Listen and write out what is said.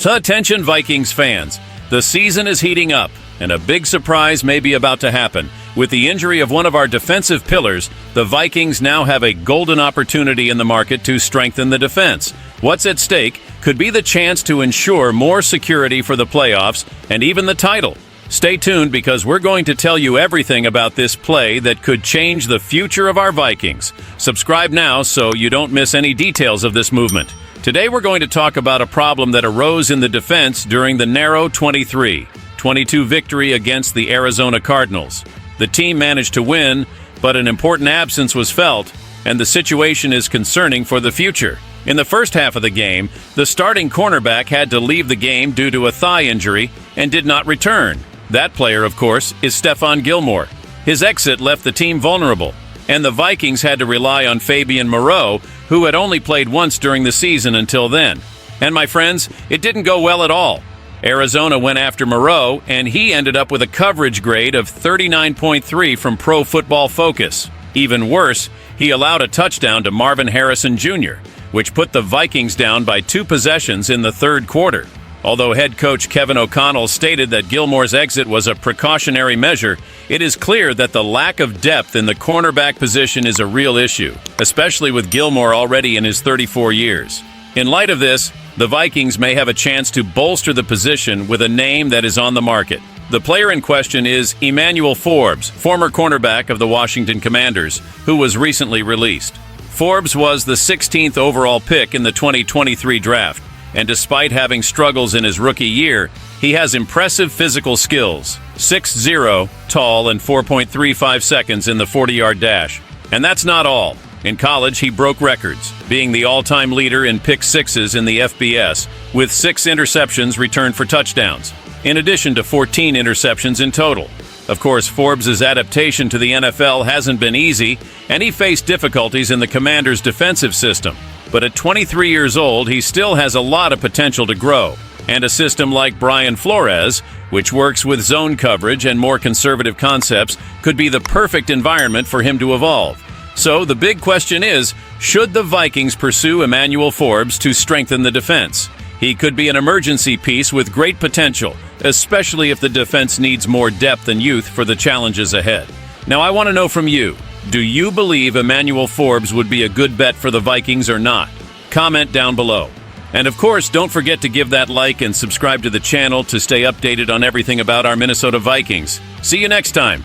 So attention Vikings fans, the season is heating up, and a big surprise may be about to happen. With the injury of one of our defensive pillars, the Vikings now have a golden opportunity in the market to strengthen the defense. What's at stake could be the chance to ensure more security for the playoffs and even the title. Stay tuned because we're going to tell you everything about this play that could change the future of our Vikings. Subscribe now so you don't miss any details of this movement. Today we're going to talk about a problem that arose in the defense during the narrow 23-22 victory against the Arizona Cardinals. The team managed to win, but an important absence was felt, and the situation is concerning for the future. In the first half of the game, the starting cornerback had to leave the game due to a thigh injury and did not return. That player, of course, is Stephon Gilmore. His exit left the team vulnerable, and the Vikings had to rely on Fabian Moreau, who had only played once during the season until then. And my friends, it didn't go well at all. Arizona went after Moreau, and he ended up with a coverage grade of 39.3 from Pro Football Focus. Even worse, he allowed a touchdown to Marvin Harrison Jr., which put the Vikings down by 2 possessions in the third quarter. Although head coach Kevin O'Connell stated that Gilmore's exit was a precautionary measure, it is clear that the lack of depth in the cornerback position is a real issue, especially with Gilmore already in his 34 years. In light of this, the Vikings may have a chance to bolster the position with a name that is on the market. The player in question is Emmanuel Forbes, former cornerback of the Washington Commanders, who was recently released. Forbes was the 16th overall pick in the 2023 draft, and despite having struggles in his rookie year, he has impressive physical skills, 6'0", tall, and 4.35 seconds in the 40-yard dash. And that's not all. In college, he broke records, being the all-time leader in pick sixes in the FBS, with 6 interceptions returned for touchdowns, in addition to 14 interceptions in total. Of course, Forbes' adaptation to the NFL hasn't been easy, and he faced difficulties in the Commanders' defensive system. But at 23 years old, he still has a lot of potential to grow, and a system like Brian Flores, which works with zone coverage and more conservative concepts, could be the perfect environment for him to evolve. So the big question is, should the Vikings pursue Emmanuel Forbes to strengthen the defense? He could be an emergency piece with great potential, especially if the defense needs more depth and youth for the challenges ahead. Now I want to know from you, do you believe Emmanuel Forbes would be a good bet for the Vikings or not? Comment down below. And of course, don't forget to give that like and subscribe to the channel to stay updated on everything about our Minnesota Vikings. See you next time.